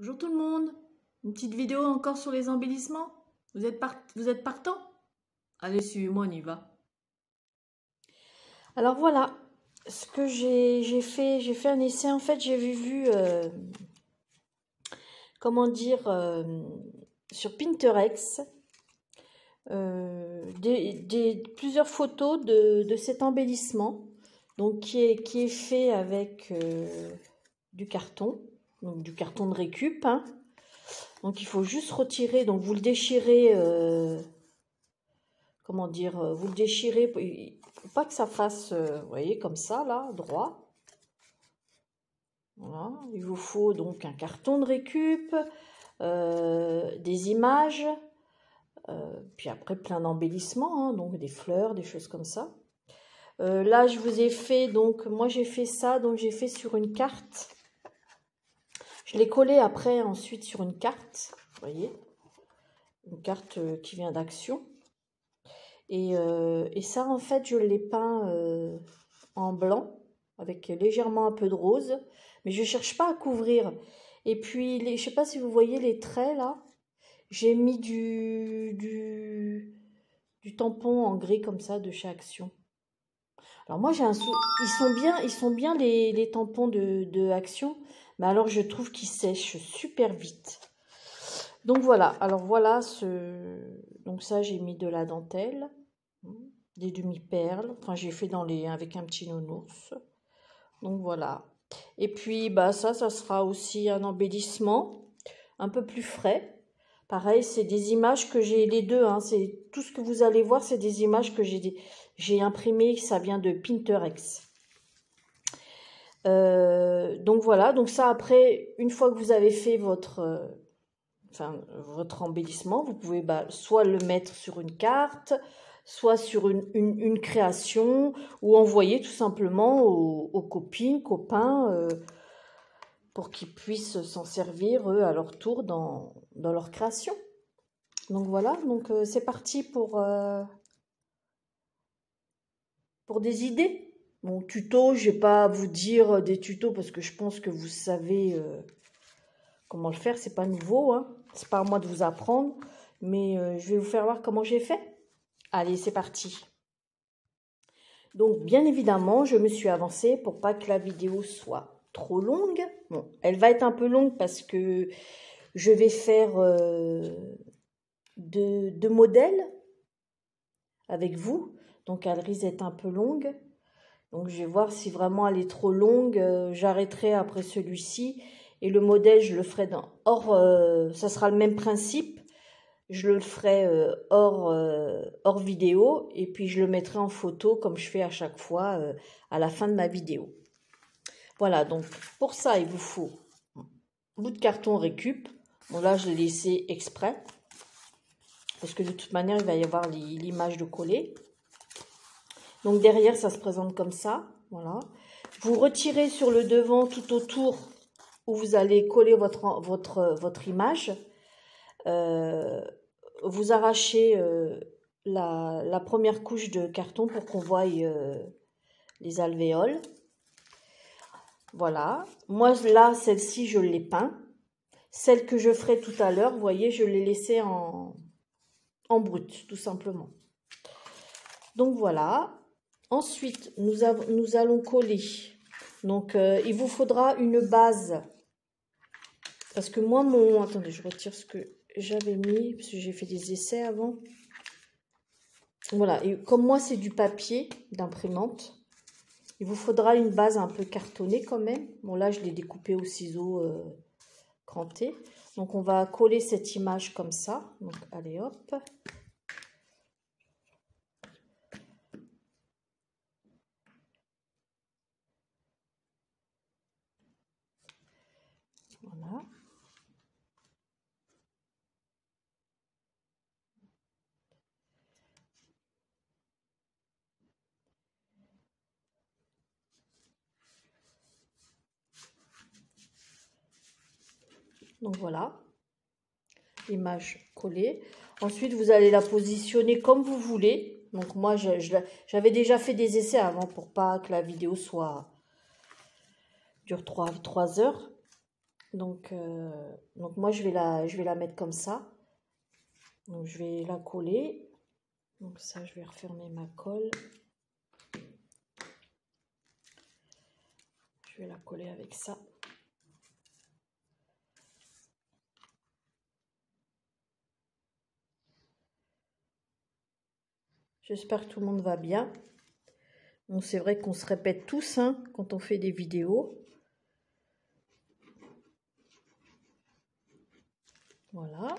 Bonjour tout le monde, une petite vidéo encore sur les embellissements. Vous êtes partant? Allez, suivez-moi, on y va. Alors voilà, ce que j'ai fait un essai. En fait, j'ai vu comment dire, sur Pinterest, plusieurs photos de cet embellissement, donc qui est fait avec du carton, donc du carton de récup, hein. Donc il faut juste retirer, donc vous le déchirez, comment dire, vous le déchirez, il faut pas que ça fasse, vous voyez, comme ça, là, droit. Voilà, il vous faut donc un carton de récup, des images, puis après plein d'embellissements, hein, donc des fleurs, des choses comme ça. Là, je vous ai fait, donc moi j'ai fait ça, donc j'ai fait sur une carte. Je l'ai collé après ensuite sur une carte, vous voyez, une carte qui vient d'Action. Et ça, en fait, je l'ai peint en blanc, avec légèrement un peu de rose, mais je ne cherche pas à couvrir. Et puis, je ne sais pas si vous voyez les traits, là, j'ai mis du tampon en gris comme ça de chez Action. Alors moi, ils sont bien les tampons de Action, mais alors je trouve qu'ils sèchent super vite. Donc voilà, alors voilà, donc ça, j'ai mis de la dentelle, des demi-perles, enfin j'ai fait avec un petit nounours. Donc voilà. Et puis bah ça sera aussi un embellissement un peu plus frais. Pareil, c'est des images que j'ai les deux, hein, c'est tout ce que vous allez voir, c'est des images que j'ai imprimées, ça vient de Pinterest. Donc voilà, donc ça après, une fois que vous avez fait votre embellissement, vous pouvez soit le mettre sur une carte, soit sur une création, ou envoyer tout simplement aux copines, copains, pour qu'ils puissent s'en servir, eux, à leur tour, dans leur création. Donc voilà, donc c'est parti pour des idées. Mon tuto, je ne vais pas vous dire des tutos, parce que je pense que vous savez comment le faire, c'est pas nouveau, hein. C'est pas à moi de vous apprendre, mais je vais vous faire voir comment j'ai fait. Allez, c'est parti. Donc, bien évidemment, je me suis avancée pour pas que la vidéo soit trop longue. Bon, elle va être un peu longue parce que je vais faire deux modèles avec vous. Donc, elle risque d'être un peu longue. Donc, je vais voir si vraiment elle est trop longue. J'arrêterai après celui-ci. Et le modèle, je le ferai ça sera le même principe. Je le ferai hors vidéo, et puis je le mettrai en photo comme je fais à chaque fois à la fin de ma vidéo. Voilà, donc pour ça, il vous faut un bout de carton récup. Bon, là, je l'ai laissé exprès, parce que de toute manière, il va y avoir l'image de coller. Donc derrière, ça se présente comme ça. Voilà. Vous retirez sur le devant tout autour où vous allez coller votre image. Vous arrachez la première couche de carton pour qu'on voie les alvéoles. Voilà. Moi, là, celle-ci, je l'ai peint. Celle que je ferai tout à l'heure, vous voyez, je l'ai laissée en brut, tout simplement. Donc, voilà. Ensuite, nous allons coller. Donc, il vous faudra une base. Parce que moi, attendez, je retire ce que j'avais mis, parce que j'ai fait des essais avant. Voilà, et comme moi, c'est du papier d'imprimante, il vous faudra une base un peu cartonnée quand même. Bon, là, je l'ai découpé au ciseau cranté. Donc, on va coller cette image comme ça. Donc, allez, hop. Voilà. Donc, voilà. L'image collée. Ensuite, vous allez la positionner comme vous voulez. Donc, moi, j'avais déjà fait des essais avant pour pas que la vidéo dure 3 heures. Donc moi je vais la mettre comme ça. Donc je vais la coller. Donc ça je vais refermer ma colle. Je vais la coller avec ça. J'espère que tout le monde va bien. Bon, c'est vrai qu'on se répète tous hein, quand on fait des vidéos. Voilà.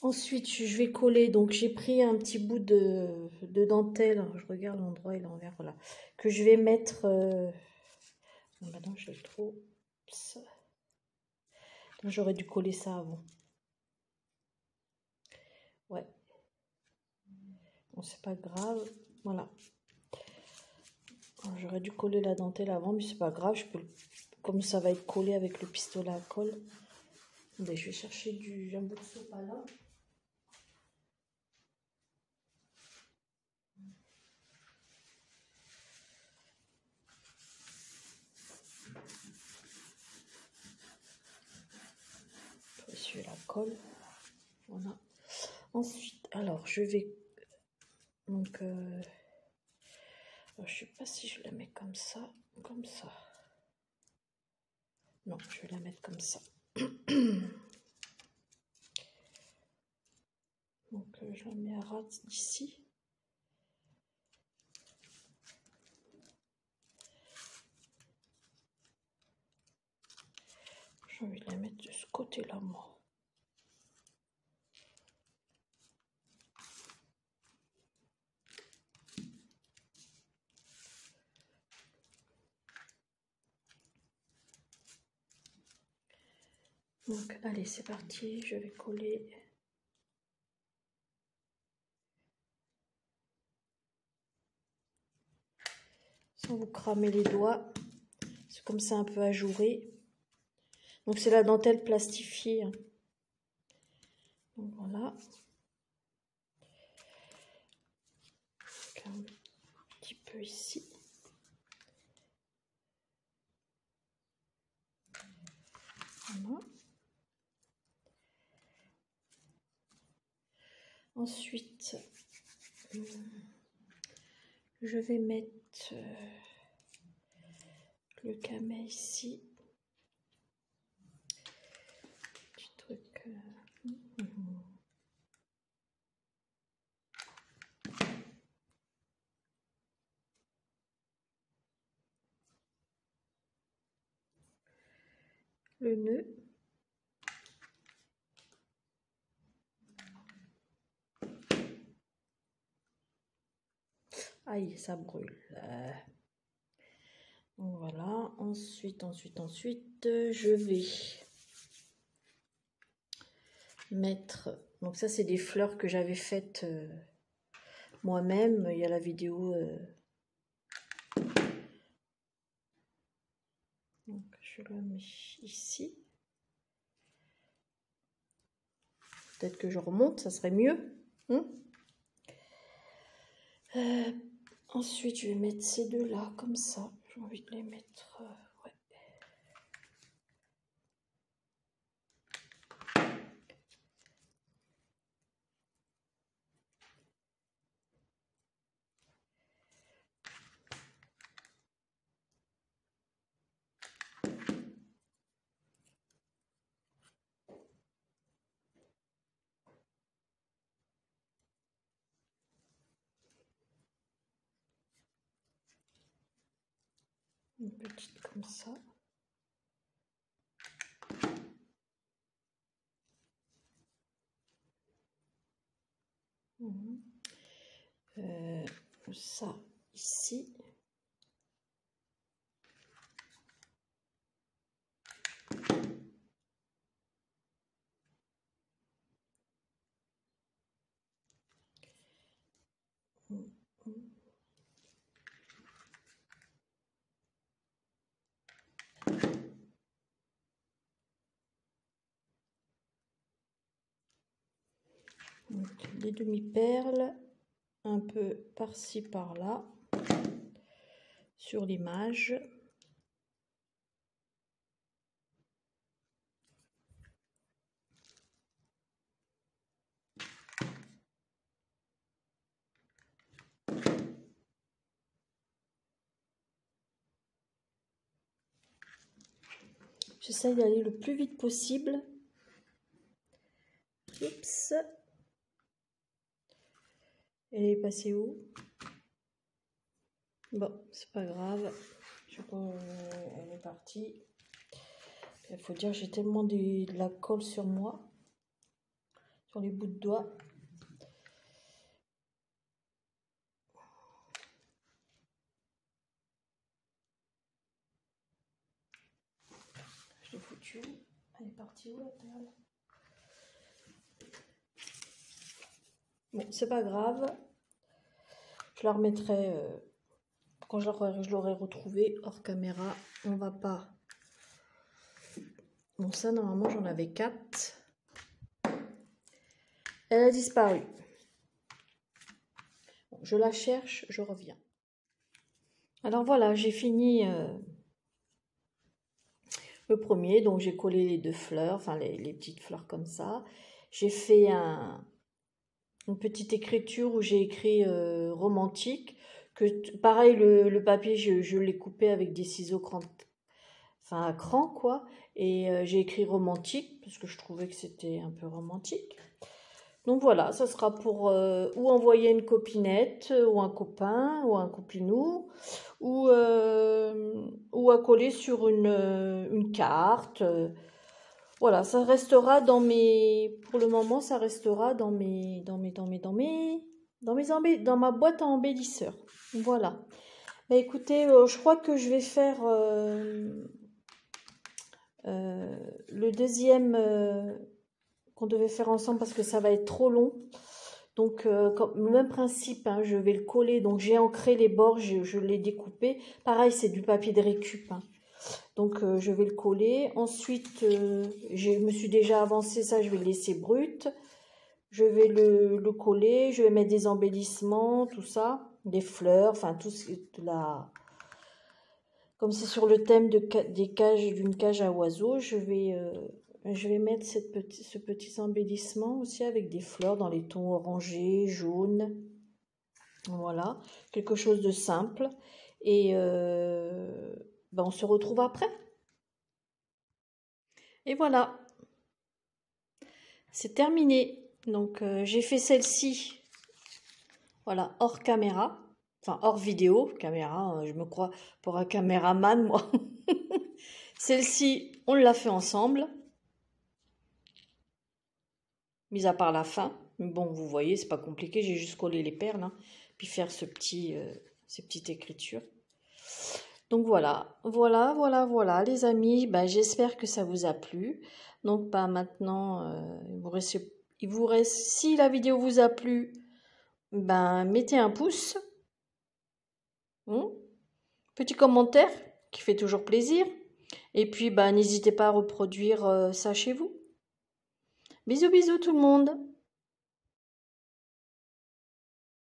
Ensuite, je vais coller. Donc, j'ai pris un petit bout de dentelle. Je regarde l'endroit et l'envers. Voilà. Que je vais mettre... Maintenant, je l'ai trop... J'aurais dû coller ça avant. Ouais. Bon, c'est pas grave. Voilà. J'aurais dû coller la dentelle avant, mais c'est pas grave. Je peux, comme ça va être collé avec le pistolet à colle. Ben, je vais chercher un bout de sopalin. Pour essuyer la colle. Voilà. Ensuite, alors je vais donc je sais pas si je la mets comme ça. Non, je vais la mettre comme ça. Donc je la mets à ras d'ici. Je vais la mettre de ce côté-là, moi. Donc allez, c'est parti, je vais coller. Sans vous cramer les doigts. C'est comme ça un peu ajouré. Donc c'est la dentelle plastifiée. Donc voilà. Donc, un petit peu ici. Voilà. Ensuite, je vais mettre le camé ici. Petit truc. Le nœud. Aïe, ça brûle. Donc voilà. Ensuite, je vais mettre... Donc ça, c'est des fleurs que j'avais faites moi-même. Il y a la vidéo... Donc je la mets ici. Peut-être que je remonte, ça serait mieux. Ensuite, je vais mettre ces deux-là, comme ça. J'ai envie de les mettre... ouais. Une petite comme ça. Ça ici. Donc, des demi-perles, un peu par-ci, par-là, sur l'image. J'essaye d'aller le plus vite possible. Oups. Elle est passée où? Bon, c'est pas grave. Je crois qu'elle est partie. Il faut dire, j'ai tellement de la colle sur moi, sur les bouts de doigts. Je l'ai foutue. Elle est partie où la perle? Bon, c'est pas grave. Je la remettrai quand je l'aurai retrouvée hors caméra. On va pas. Bon, ça, normalement, j'en avais 4. Elle a disparu. Bon, je la cherche, je reviens. Alors voilà, j'ai fini le premier. Donc, j'ai collé les 2 fleurs, enfin les petites fleurs comme ça. J'ai fait une petite écriture où j'ai écrit romantique. Que pareil, le papier, je l'ai coupé avec des ciseaux à cran, quoi. Et j'ai écrit romantique parce que je trouvais que c'était un peu romantique. Donc voilà, ça sera pour ou envoyer une copinette, ou un copain, ou un copinou, ou à coller sur une carte. Voilà, ça restera dans mes. Pour le moment, ça restera dans ma boîte à embellisseurs. Voilà. Bah écoutez, je crois que je vais faire le deuxième qu'on devait faire ensemble parce que ça va être trop long. Donc, le même principe, hein, je vais le coller. Donc, j'ai ancré les bords, je l'ai découpé. Pareil, c'est du papier de récup. Hein. Donc, je vais le coller. Ensuite, je me suis déjà avancé ça, je vais le laisser brut. Je vais le coller, je vais mettre des embellissements, tout ça, des fleurs, enfin, tout ce comme c'est sur le thème d'une cage à oiseaux, je vais mettre ce petit embellissement aussi avec des fleurs dans les tons orangés, jaunes. Voilà, quelque chose de simple. Et on se retrouve après. Et voilà, c'est terminé. Donc j'ai fait celle-ci, voilà, hors caméra. Enfin, hors vidéo, caméra, je me crois pour un caméraman, moi. Celle-ci, on l'a fait ensemble. Mis à part la fin. Bon, vous voyez, c'est pas compliqué. J'ai juste collé les perles. Hein, puis faire ces petites écritures. Donc voilà, voilà, les amis. J'espère que ça vous a plu. Donc, maintenant, si la vidéo vous a plu, mettez un pouce. Petit commentaire qui fait toujours plaisir. Et puis, n'hésitez pas à reproduire ça chez vous. Bisous, bisous tout le monde.